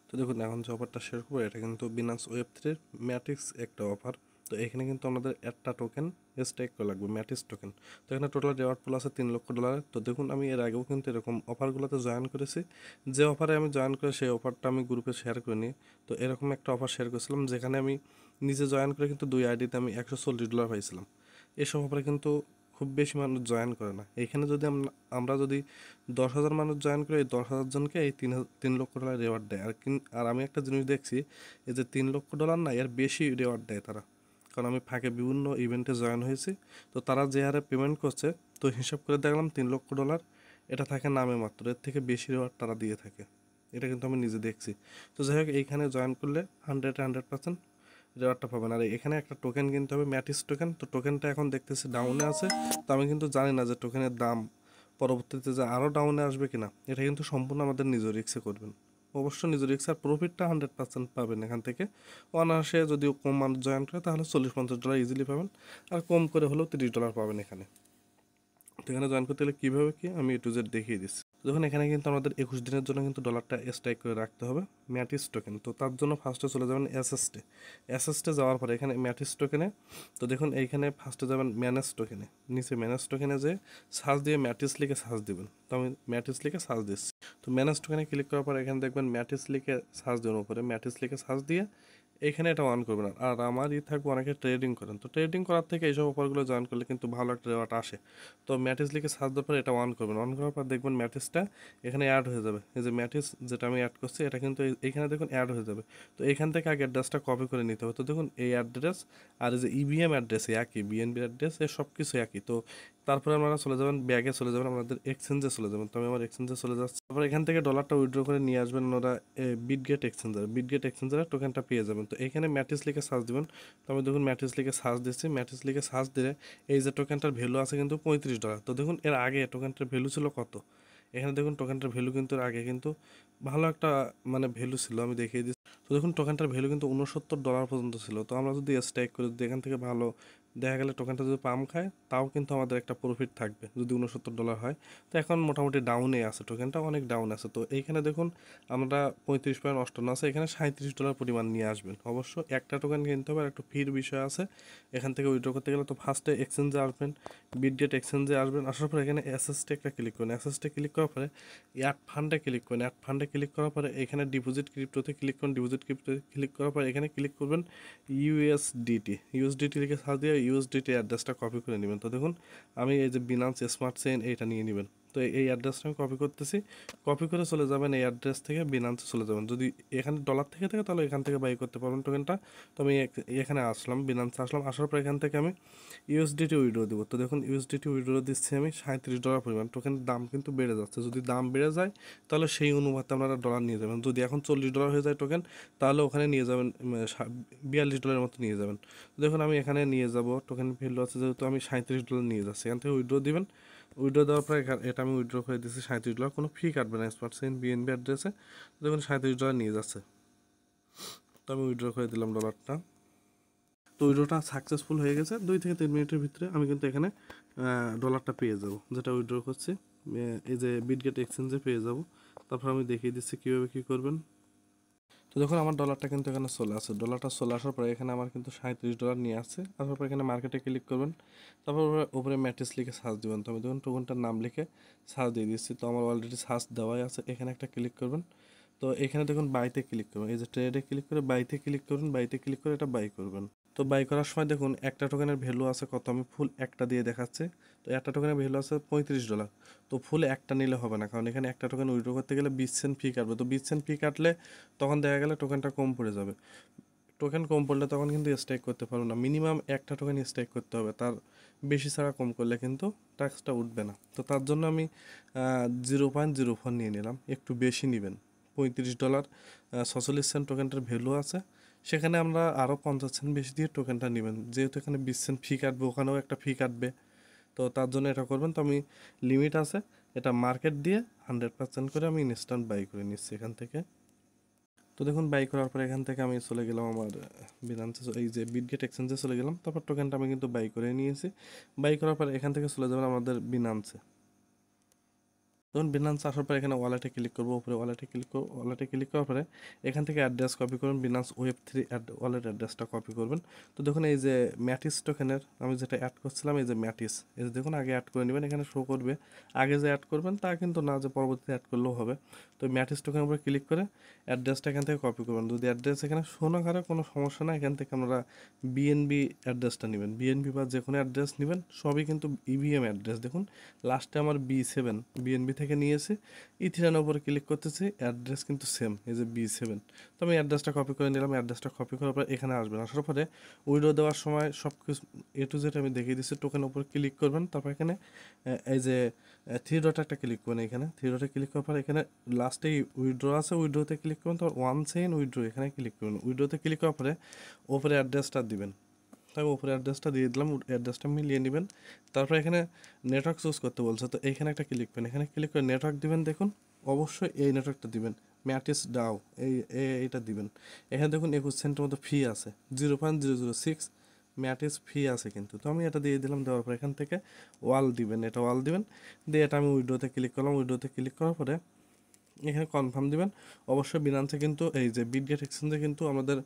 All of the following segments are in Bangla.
তো দেখুন এখন যে অফারটা শেয়ার করবো এটা কিন্তু বিনান্স ওয়েব3 ম্যাট্রিক্স একটা অফার। তো এখানে কিন্তু আমাদের একটা টোকেন স্টেক করা লাগবে, ম্যাট্রিক্স টোকেন। তো এখানে টোটাল রেওয়ার্ড পুল আছে $3 লক্ষ। তো দেখুন আমি এর আগেও কিন্তু এরকম অফারগুলোতে জয়েন করেছি। যে অফারে আমি জয়েন করে সেই অফারটা আমি গ্রুপে শেয়ার করে নিই। তো এরকম একটা অফার শেয়ার করেছিলাম যেখানে আমি নিজে জয়েন করে কিন্তু 2 আইডিতে আমি $140 পাইছিলাম। এসব অফারে কিন্তু খুব বেশি মানুষ জয়েন করে না। এইখানে যদি আমরা যদি 10,000 মানুষ জয়েন করে এই 10,000 জনকে এই $3 লক্ষ রেওয়ার্ড দেয়। আর আমি একটা জিনিস দেখছি, এই যে $3 লক্ষ না, এর বেশি রেওয়ার্ড দেয় তারা। কারণ আমি ফাঁকে বিভিন্ন ইভেন্টে জয়েন হয়েছি। তো তারা যে হারে পেমেন্ট করছে, তো হিসাব করে দেখলাম $3 লক্ষ এটা থাকে নামে মাত্র, এর থেকে বেশি রেওয়ার্ড তারা দিয়ে থাকে। এটা কিন্তু আমি নিজে দেখছি। তো যাই হোক, এইখানে জয়েন করলে 100% রেওয়ার্ডটা পাবেন। আর এখানে একটা টোকেন কিনতে হবে, ম্যাটিস টোকেন। তো টোকেনটা এখন দেখতেছি ডাউনে আছে। তো আমি কিন্তু জানি না যে টোকেনের দাম পরবর্তীতে যে আরও ডাউনে আসবে কিনা। এটা কিন্তু সম্পূর্ণ আমাদের নিজ রিস্কে করবেন, অবশ্য নিজ রিস্ক। আর প্রফিটটা 100% পাবেন এখান থেকে। অনায়াসে যদি কম মানুষ জয়েন করে তাহলে $40-50 ইজিলি পাবেন। আর কম করে হলেও $30 পাবেন এখানে। তো এখানে জয়েন করতে হলে কীভাবে কি আমি A to Z দেখিয়ে দিচ্ছি। দেখুন এখানে কিন্তু আমাদের 21 দিনের জন্য কিন্তু ডলারটা স্ট্রাইক করে রাখতে হবে ম্যাটিস টোকেন। তো তার জন্য ফার্স্টে চলে যাবেন এসএসটে। এসএসটে যাওয়ার পরে এখানে ম্যাটিস টোকেনে, তো দেখুন এইখানে ফার্স্টে যাবেন ম্যানেজ টোকেনে। নিচে ম্যানেজ টোকেনে যে সার্চ দিয়ে ম্যাটিস লিখে সার্চ দেবেন। তো আমি ম্যাটিস লিখে সার্চ দিচ্ছি। তো ম্যানেজ টোকেনে ক্লিক করার পরে এখানে দেখবেন ম্যাটিস লিখে সার্চ দেওয়ার উপরে ম্যাটিস লিখে সার্চ দিয়ে এখানে এটা অন করবেন। আর আমারই থাকবে অনেকে ট্রেডিং করেন, তো ট্রেডিং করার থেকে এইসব অফারগুলো জয়েন করলে কিন্তু ভালো একটা রেওয়ার্ড আসে। তো ম্যাটিস লিখে সার্চ দেওয়ার পরে এটা অন করবেন। অন করার পর দেখবেন ম্যাটিসটা এখানে অ্যাড হয়ে যাবে। এই যে ম্যাটিস যেটা আমি অ্যাড করছি এটা কিন্তু এইখানে দেখুন অ্যাড হয়ে যাবে। তো এখান থেকে আগে অ্যাড্রেসটা কপি করে নিতে হবে। তো দেখুন এই অ্যাড্রেস আর এই যে ইভিএম অ্যাড্রেস একই, বিএনবির অ্যাড্রেস, এর সব কিছু একই। তো তারপরে আপনারা চলে যাবেন ব্যাগে, চলে যাবেন আমাদের এক্সচেঞ্জে চলে যাবেন। তো আমি আমার এক্সচেঞ্জে চলে যাচ্ছি। তারপর এখান থেকে ডলারটা উইথড্র করে নিয়ে আসবেন ওরা বিটগেট এক্সচেঞ্জারে টোকেনটা পেয়ে যাবেন। তো এখানে ম্যাট্রিক্স লিখে সার্চ দিবেন। তো আমি দেখুন ম্যাট্রিক্স লিখে সার্চ দিচ্ছি। ম্যাট্রিক্স লিখে সার্চ দিলে এই যে টোকেনটার ভ্যালু আছে কিন্তু $35। তো দেখুন এর আগে টোকেনটার ভ্যালু ছিল কত। এখানে দেখুন টোকেনটার ভ্যালু কিন্তু এর আগে কিন্তু ভালো একটা মানে ভ্যালু ছিল, আমি দেখিয়ে দিচ্ছি। তো দেখুন টোকেনটার ভ্যালু কিন্তু $69 পর্যন্ত ছিল। তো আমরা যদি স্ট্রাইক করি, যদি এখান থেকে ভালো দেখা গেলে টোকেনটা যদি পাম্প খায়, তাও কিন্তু আমাদের একটা প্রফিট থাকবে যদি $69 হয়। তো এখন মোটামুটি ডাউনে আছে, টোকেনটা অনেক ডাউন আছে। তো এইখানে দেখুন আমরা 35.58 আছে, এখানে $37 পরিমাণ নিয়ে আসবেন। অবশ্য একটা টোকেন কিনতে হবে, আর একটু ফির বিষয় আছে এখান থেকে উইথড্র করতে গেলে। তো ফার্স্টে এক্সচেঞ্জে আসবেন, বিটগেট এক্সচেঞ্জে আসবেন। আসার পরে এখানে এসএসটে একটা ক্লিক করুন। এসএসটে ক্লিক করার পরে অ্যাড ফান্ডে ক্লিক করুন। অ্যাড ফান্ডে ক্লিক করার পরে এখানে ডিপোজিট ক্রিপ্টোতে ক্লিক করুন। ডিপোজিট ক্রিপ্টোতে ক্লিক করার পরে এখানে ক্লিক করবেন ইউএসডিটি লিখে সার্চ দিয়ে ইউএসডিটি অ্যাড্রেসটা কপি করে নেবেন। তো দেখুন আমি এই যে বিনান্স স্মার্ট চেইন এইটা নিয়ে নেবেন। তো এই অ্যাড্রেসটা আমি কপি করতেছি। কপি করে চলে যাবেন এই অ্যাড্রেস থেকে বিনান্সে চলে যাবেন। যদি এখানে ডলার থেকে থাকে তাহলে এখান থেকে বাই করতে পারবেন টোকেনটা। তো আমি এখানে আসলাম, বিনান্সে আসলাম। আসার পর এখান থেকে আমি ইউএসডিটি উইড্রো দেবো। তো দেখুন ইউএসডিটি উইড্রো দিচ্ছি আমি $37 পরিমাণ। টোকেনের দাম কিন্তু বেড়ে যাচ্ছে, যদি দাম বেড়ে যায় তাহলে সেই অনুপাতে আপনারা ডলার নিয়ে যাবেন। যদি এখন $40 হয়ে যায় টোকেন, তাহলে ওখানে নিয়ে যাবেন $42 মতো নিয়ে যাবেন। দেখুন আমি এখানে নিয়ে যাব, টোকেন ভ্যালু আছে যেহেতু আমি $37 নিয়ে যাচ্ছি। এখান থেকে উইড্রো দিবেন। উইড্রো দেওয়ার পরে এটা আমি উইড্রো করে দিচ্ছি $37, কোনো ফি কাটবে না স্মার্ট চেইন বিএনবি অ্যাড্রেসে। দেখুন $37 নিয়ে যাচ্ছে। তো আমি উইড্রো করে দিলাম ডলারটা। তো উইড্রোটা সাকসেসফুল হয়ে গেছে। 2 থেকে 3 মিনিটের ভিতরে আমি কিন্তু এখানে ডলারটা পেয়ে যাব, যেটা উইড্রো করছি এই যে বিটগেট এক্সচেঞ্জে পেয়ে যাব। তারপর আমি দেখিয়ে দিচ্ছি কীভাবে কী করবেন। তো দেখুন আমার ডলারটা কিন্তু এখানে চলে আসে। ডলারটা চলে আসার পরে এখানে আমার কিন্তু $37 নিয়ে আসছে। তারপর এখানে মার্কেটে ক্লিক করবেন। তারপর উপরে ম্যাট্রিক্স লিখে সার্চ দেবেন। তো আমি দেখুন টোকেনটার নাম লিখে সার্চ দিয়ে দিচ্ছি। তো আমার অলরেডি সার্চ দেওয়াই আছে, এখানে একটা ক্লিক করবেন। তো এখানে দেখুন বাইতে ক্লিক করবেন, এই যে ট্রেডে ক্লিক করে বাইতে ক্লিক করবেন। বাইতে ক্লিক করে এটা বাই করবেন। তো বাই করার সময় দেখুন একটা টোকেনের ভ্যালু আছে কত, আমি ফুল একটা দিয়ে দেখাচ্ছে। তো একটা টোকেনের ভ্যালু আছে $35। তো ফুল একটা নিলে হবে না, কারণ এখানে একটা টোকেন উইথড্র করতে গেলে 20 সেন্ট ফি কাটবে। তো 20 সেন্ট ফি কাটলে তখন দেখা গেলে টোকেনটা কম পড়ে যাবে। টোকেন কম পড়লে তখন কিন্তু স্ট্রাইক করতে পারবো না। মিনিমাম একটা টোকেন স্ট্রাইক করতে হবে, তার বেশি ছাড়া কম করলে কিন্তু ট্যাক্সটা উঠবে না। তো তার জন্য আমি 0.04 নিয়ে নিলাম, একটু বেশি নেবেন। $35 46 সেন্ট টোকেনটার ভ্যালু আছে, সেখানে আমরা আরও 50 সেন্ট বেশি দিয়ে টোকেনটা নেবেন। যেহেতু এখানে 20 সেন্ট ফি কাটবে, ওখানেও একটা ফি কাটবে। তো তার জন্য এটা করবেন। তো আমি লিমিট আছে, এটা মার্কেট দিয়ে 100% করে আমি ইনস্ট্যান্ট বাই করে নিচ্ছি এখান থেকে। তো দেখুন বাই করার পর এখান থেকে আমি চলে গেলাম আমার বিনান্সে, এই যে বিটগেট এক্সচেঞ্জে চলে গেলাম। তারপর টোকেনটা আমি কিন্তু বাই করে নিয়েছি। বাই করার পর এখান থেকে চলে যাবেন আমাদের বিনান্সে। তখন বিনান্স আসার পর এখানে ওয়ালেটে ক্লিক করবো, উপরে ওয়ালেটে ক্লিক করবো, ওয়ালেটে ক্লিক করার পরে এখান থেকে অ্যাড্রেস কপি করবেন, বিনান্স ওয়েব3 ওয়ালেট অ্যাড্রেসটা কপি করবেন। তো দেখুন এই যে ম্যাটিস টোকেনের আমি যেটা অ্যাড করছিলাম, এই যে ম্যাটিস, এই যে দেখুন আগে অ্যাড করে নেবেন, এখানে শো করবে আগে যে অ্যাড করবেন তা কিন্তু না, যে পরবর্তীতে অ্যাড করলেও হবে। তো ম্যাটিস টোকেনের উপরে ক্লিক করে অ্যাড্রেসটা এখান থেকে কপি করবেন। যদি অ্যাড্রেস এখানে শো না করে কোনো সমস্যা না, এখান থেকে আমরা বিএনবি অ্যাড্রেসটা নেবেন, বিএনবি বা যে কোনো অ্যাড্রেস নেবেন, সবই কিন্তু ইভিএম অ্যাড্রেস। দেখুন লাস্টে আমার B7 বিএনবি থেকে নিয়েছি, ইথিরানের উপরে ক্লিক করতেছি, অ্যাড্রেস কিন্তু সেম, এই যে B7। তো আমি অ্যাড্রেসটা কপি করে নিলাম, অ্যাড্রেসটা কপি করার পর এখানে আসবেন, আসার পরে উইডো দেওয়ার সময় সব কিছু A to Z আমি দেখিয়ে দিচ্ছি। টোকেনের উপর ক্লিক করবেন, তারপর এখানে এই যে থ্রি ডট একটা ক্লিক করবেন, এখানে থ্রি ডটে ক্লিক করার পর এখানে লাস্টে উইড্রো আছে, উইড্রোতে ক্লিক করবেন, তারপর ওয়ান সেকেন্ড উইড্রো এখানে ক্লিক করবেন। উইড্রোতে ক্লিক করার পরে ওপরে অ্যাড্রেসটা দিবেন, তাই উপরে অ্যাড্রেসটা দিয়ে দিলাম, অ্যাড্রেসটা মিলিয়ে নেবেন। তারপর এখানে নেটওয়ার্ক চুজ করতে বলছে, তো এখানে একটা ক্লিক করেন, এখানে ক্লিক করে নেটওয়ার্ক দিবেন। দেখুন অবশ্যই এই নেটওয়ার্কটা দিবেন, ম্যাটিস ডাও, এইটা দিবেন। এখানে দেখুন 21 সেন্টের মতো ফি আছে, 0.006 ম্যাটিস ফি আছে কিন্তু। তো আমি এটা দিয়ে দিলাম, দেওয়ার পর এখান থেকে ওয়াল দিবেন, এটা ওয়াল দিবেন, দিয়ে এটা আমি উইডোতে ক্লিক করলাম। উইডোতে ক্লিক করার পরে এখানে কনফার্ম দিবেন। অবশ্যই বিনান্সে কিন্তু এই যে বিটগেট এক্সচেঞ্জে কিন্তু আমাদের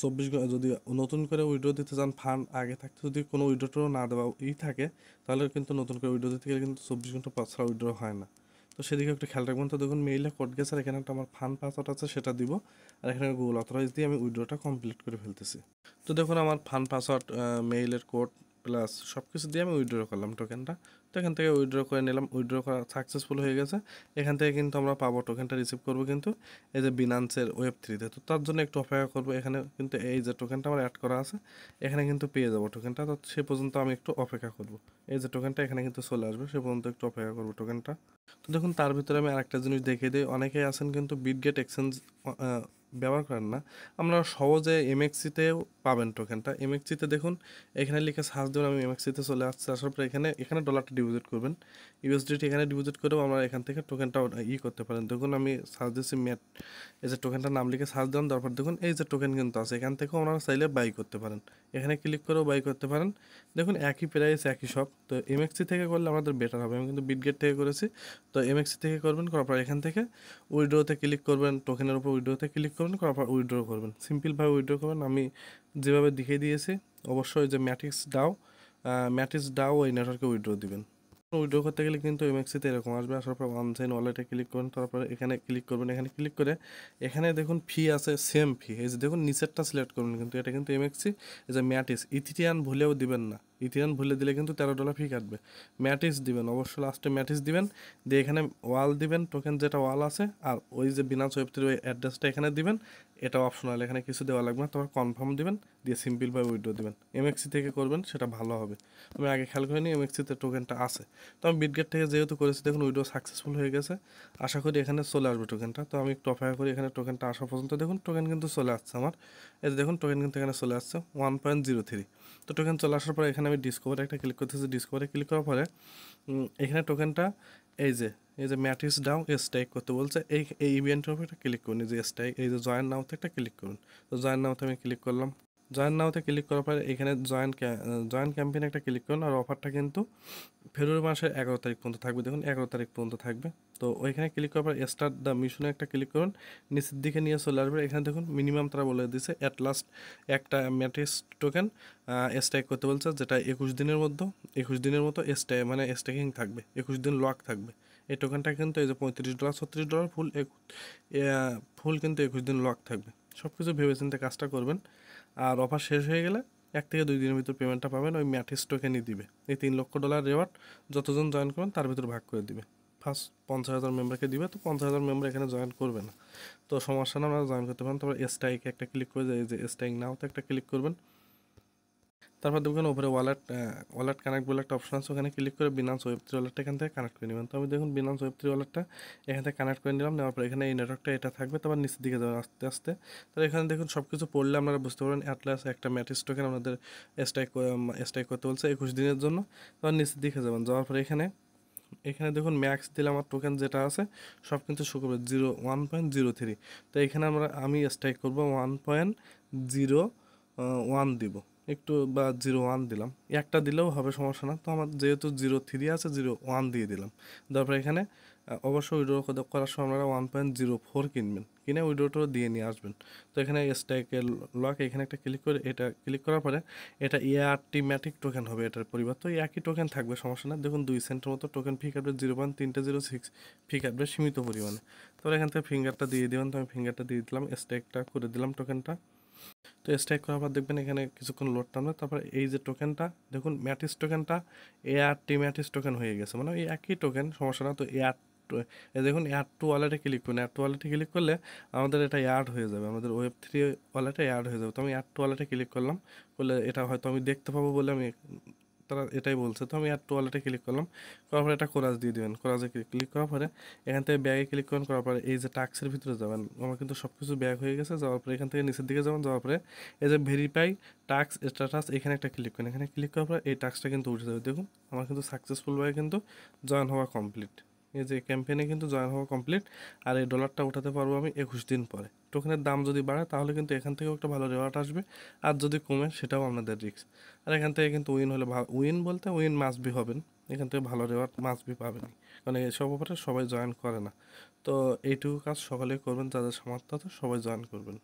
24 যদি নতুন করে উইড্রো দিতে চান, ফান্ড আগে থাকতে যদি কোনো উইড্রো না দেওয়া থাকে, তাহলে কিন্তু নতুন করে উইড্রো দিতে গেলে কিন্তু 24 ঘন্টা পর ছাড়া উইড্রো হয় না। তো সেদিকে একটু খেয়াল রাখবেন। তো দেখুন মেইলে কোড গেছে, আর এখানে একটা আমার ফান্ড পাসওয়ার্ড আছে, সেটা দিব, আর এখানে গুগল অথরাইজ দিয়ে আমি উইড্রোটা কমপ্লিট করে ফেলতেছি। তো দেখুন আমার ফান্ড পাসওয়ার্ড, মেইলের কোড প্লাস সব কিছু দিয়ে আমি উইড্রো করলাম টোকেনটা। তো এখান থেকে উইড্রো করে নিলাম, উইড্রো করা সাকসেসফুল হয়ে গেছে। এখান থেকে কিন্তু আমরা পাবো, টোকেনটা রিসিভ করবো কিন্তু এই যে বিনান্সের ওয়েব3তে। তো তার জন্য একটু অপেক্ষা করবো, এখানে কিন্তু এই যে টোকেনটা আমার অ্যাড করা আছে, এখানে কিন্তু পেয়ে যাবো টোকেনটা। তো সে পর্যন্ত আমি একটু অপেক্ষা করব, এই যে টোকেনটা এখানে কিন্তু চলে আসবে, সে পর্যন্ত একটু অপেক্ষা করবো টোকেনটা। তো দেখুন তার ভিতরে আমি আরেকটা জিনিস দেখিয়ে দিই, অনেকেই আছেন কিন্তু বিটগেট এক্সচেঞ্জ ব্যবহার করেন না, আমরা সহজে এমএক্সিতেও পাবেন টোকেনটা। এমএক্সিতে দেখুন এখানে লিখে সার্চ দেবেন, আমি এমএক্সিতে চলে আসছে, আসার পর এখানে এখানে ডলারটা ডিপোজিট করবেন, ইউএসডিটি এখানে ডিপোজিট করেও আমরা এখান থেকে টোকেনটা করতে পারেন। দেখুন আমি সার্চ দিচ্ছি ম্যাট, এই যে টোকেনটার নাম লিখে সার্চ দিলাম, তারপর দেখুন এই যে টোকেন কিন্তু আছে, এখান থেকেও আপনারা চাইলে বাই করতে পারেন, এখানে ক্লিক করেও বাই করতে পারেন। দেখুন একই প্রাইস একই সব। তো এমএক্সি থেকে করলে আমাদের বেটার হবে, আমি কিন্তু বিটগেট থেকে করেছি। তো এমএক্সি থেকে করবেন, করার পর এখান থেকে উইড্রোতে ক্লিক করবেন, টোকেনের উপর উইড্রোতে ক্লিক করবেন, করার পর উইড্রো করবেন, সিম্পলভাবে উইড্রো করবেন আমি যেভাবে দেখিয়ে দিয়েছি। অবশ্যই যে ম্যাটিক্স ডাও ওই নেটওয়ার্কে উইড্রো দিবেন। উইড্রো করতে গেলে কিন্তু এমএক্সিতে এরকম আসবে, আসার পর অন সাইন ওয়ালেটে ক্লিক করুন, তারপরে এখানে ক্লিক করবেন, এখানে ক্লিক করে এখানে দেখুন ফি আছে, সেম ফি, এই যে দেখুন নিচেরটা সিলেক্ট করুন, কিন্তু এটা কিন্তু এমএক্সি, এই যে ম্যাটিস, ইথিরিয়ান ভুলেও দিবেন না, ইথিরিয়ান ভুলে দিলে কিন্তু $13 ফি কাটবে। ম্যাটিস দিবেন, অবশ্যই লাস্টে ম্যাটিস দিবেন, দিয়ে এখানে ওয়াল দিবেন, টোকেন যেটা ওয়াল আছে, আর ওই যে বিনান্স ওয়েব3 ওই অ্যাড্রেসটা এখানে দিবেন, এটা অপশনাল, এখানে কিছু দেওয়া লাগবে না, তারপর কনফার্ম দিবেন, দিয়ে সিম্পলভাবে উইড্রো দিবেন। এমএক্সি থেকে করবেন সেটা ভালো হবে, আমি আগে খেয়াল করিনি এমএক্সিতে টোকেনটা আছে। তো আমি বিটগেট থেকে যেহেতু করেছি, দেখুন উইড্রো সাকসেসফুল হয়ে গেছে, আশা করি এখানে চলে আসবে টোকেনটা। তো আমি একটু অপেক্ষা করি, এখানে টোকেনটা আসা পর্যন্ত। দেখুন টোকেন কিন্তু চলে আসছে আমার, এই যে দেখুন টোকেন কিন্তু এখানে চলে আসছে 1.03। তো টোকেন চলে আসার পরে এখানে আমি ডিসকভারে একটা ক্লিক করতেছি, ডিসকভারে ক্লিক করার পরে এখানে টোকেনটা এই যে ম্যাটিস ডাও স্ট্রাইক করতে বলছে, এই ইভেন্টের উপর একটা ক্লিক করুন, এই যে স্ট্রাইক, এই যে জয়েন নাওতে একটা ক্লিক করুন। তো জয়েন নাওতে আমি ক্লিক করলাম, জয়েন নাওতে ক্লিক করার পরে এখানে জয়েন ক্যাম্পেইনে একটা ক্লিক করুন, আর অফারটা কিন্তু ফেব্রুয়ারি মাসের 11 তারিখ পর্যন্ত থাকবে, দেখুন 11 তারিখ পর্যন্ত থাকবে। তো ওইখানে ক্লিক করার পর স্টার্ট দ্য মিশনে একটা ক্লিক করুন, নিচের দিকে নিয়ে চলে আসবে। এখানে দেখুন মিনিমাম তারা বলে দিয়েছে অ্যাট লাস্ট একটা ম্যাট্রিক্স টোকেন স্ট্রাইক করতে বলছে, যেটা 21 দিনের মতো মানে স্টেকিং থাকবে, 21 দিন লক থাকবে। এই টোকেনটা কিন্তু এই যে $35 $36 ফুল কিন্তু 21 দিন লক থাকবে। সব কিছু ভেবেচিন্তে কাজটা করবেন, আর অফার শেষ হয়ে গেলে 1 থেকে 2 দিনের ভিতর পেমেন্টটা পাবেন, ওই ম্যাট্রিক্স টোকেনই দিবে। এই $3 লক্ষ রিওয়ার্ড যতজন জয়েন করবেন তার ভিতর ভাগ করে দিবে। ফার্স্ট 50,000 মেম্বারকে দিবে, তো 50,000 মেম্বার এখানে জয়েন করবে না, তো সমস্যা না, আপনারা জয়েন করতে পারেন। তারপর স্ট্রাইকে একটা ক্লিক করে এই যে স্ট্রাইক নাওতে একটা ক্লিক করবেন, তারপর দেখবেন উপরে ওয়ালেট কানেক্ট বলে একটা অপশন আছে, ওখানে ক্লিক করে বিনান্স ওয়েব3 ওয়ালেটটা এখান থেকে কানেক্ট করে নেবেন। তো আমি দেখুন বিনান্স ওয়েব3 ওয়ালেটটা এখান থেকে কানেক্ট করে নিলাম, নেওয়ার পর এখানে এই নেটওয়ার্কটা এটা থাকবে, তারপর নিচের দিকে যাবেন আস্তে আস্তে। তো এখানে দেখুন সব কিছু পড়লে আপনারা বুঝতে পারবেন, অ্যাটলাস একটা ম্যাট্রিক্স টোকেন আপনাদের স্ট্রাইক করতে বলছে 21 দিনের জন্য। তারপর নিচের দিকে যাবেন, যাওয়ার পরে এখানে দেখুন ম্যাক্স দিলে আমার টোকেন যেটা আছে সব কিন্তু শো করবে 1.03। তো এখানে আমি স্ট্রাইক করবো 1.01 দিব, একটু বা 0.1 দিলাম, একটা দিলেও হবে, সমস্যা না। তো আমার যেহেতু 0.3 আছে, 0.1 দিয়ে দিলাম। তারপর এখানে অবশ্যই উইড্রো করার সময় আপনারা 1.04 কিনবেন, কিনে উইড্রোটাও দিয়ে নিয়ে আসবেন। তো এখানে স্ট্যাকের লক, এখানে একটা ক্লিক করে, এটা ক্লিক করার পরে এটা এআরটি ম্যাটিক টোকেন হবে এটার পরিবর্তে। ওই একই টোকেন থাকবে, সমস্যা না। দেখুন 2 সেন্টের মতো টোকেন ফি কাটবে, 0.306 ফি কাটবে সীমিত পরিমাণে। তো এখান থেকে ফিঙ্গারটা দিয়ে দেবেন, তো আমি ফিঙ্গারটা দিয়ে দিলাম, স্ট্যাকটা করে দিলাম টোকেনটা। তো স্ট্যাক করার পর দেখবেন এখানে কিছুক্ষণ লোড টানবে, তারপর এই যে টোকেনটা দেখুন ম্যাটিস টোকেনটা এআরটি ম্যাটিস টোকেন হয়ে গেছে, মানে এই একই টোকেন, সমস্যা না। তো এই দেখুন অ্যাড টু ওয়ালেটে ক্লিক করুন, অ্যাড টু ওয়ালেটে ক্লিক করলে আমাদের এটা অ্যাড হয়ে যাবে, আমাদের Web3 ওয়ালেটে অ্যাড হয়ে যাবে। তো আমি অ্যাড টু ওয়ালেটে ক্লিক করলাম, করলে এটা হয়তো আমি দেখতে পাবো বলে আমি, তারা এটাই বলছে। তো আমি অ্যাড টু ওয়ালেটে ক্লিক করলাম, করার পরে এটা কোরাজ দিয়ে দেবেন, কোরাজে ক্লিক করার পরে এখান থেকে ব্যাগে ক্লিক করেন, করার পরে এই যে টাস্কের ভিতরে যাবেন, আমার কিন্তু সব কিছু ব্যাগ হয়ে গেছে। যাওয়ার পরে এখান থেকে নিচের দিকে যাবেন, যাওয়ার পরে এই যে ভেরিফাই টাস্ক স্ট্যাটাস, এখানে একটা ক্লিক করেন, এখানে ক্লিক করার পরে এই টাস্কটা কিন্তু উঠে যাবে। দেখুন আমার কিন্তু সাকসেসফুলভাবে কিন্তু জয়েন হওয়া কমপ্লিট, এই যে ক্যাম্পেইনে কিন্তু জয়েন হওয়া কমপ্লিট। আর এই ডলারটা উঠাতে পারবো আমি 21 দিন পরে। টোকেনের দাম যদি বাড়ে তাহলে কিন্তু এখান থেকেও একটা ভালো রেওয়ার্ড আসবে, আর যদি কমে সেটাও আপনাদের রিস্ক। আর এখান থেকে কিন্তু উইন হলে, উইন বলতে উইন মাস্ট বি হবেন, এখান থেকে ভালো রেওয়ার্ড মাস্ট বি পাবেন, কারণ এসব ব্যাপারে সবাই জয়েন করে না। তো এইটুকু কাজ সকালে করবেন, যাদের সামর্থ্য আছে সবাই জয়েন করবেন।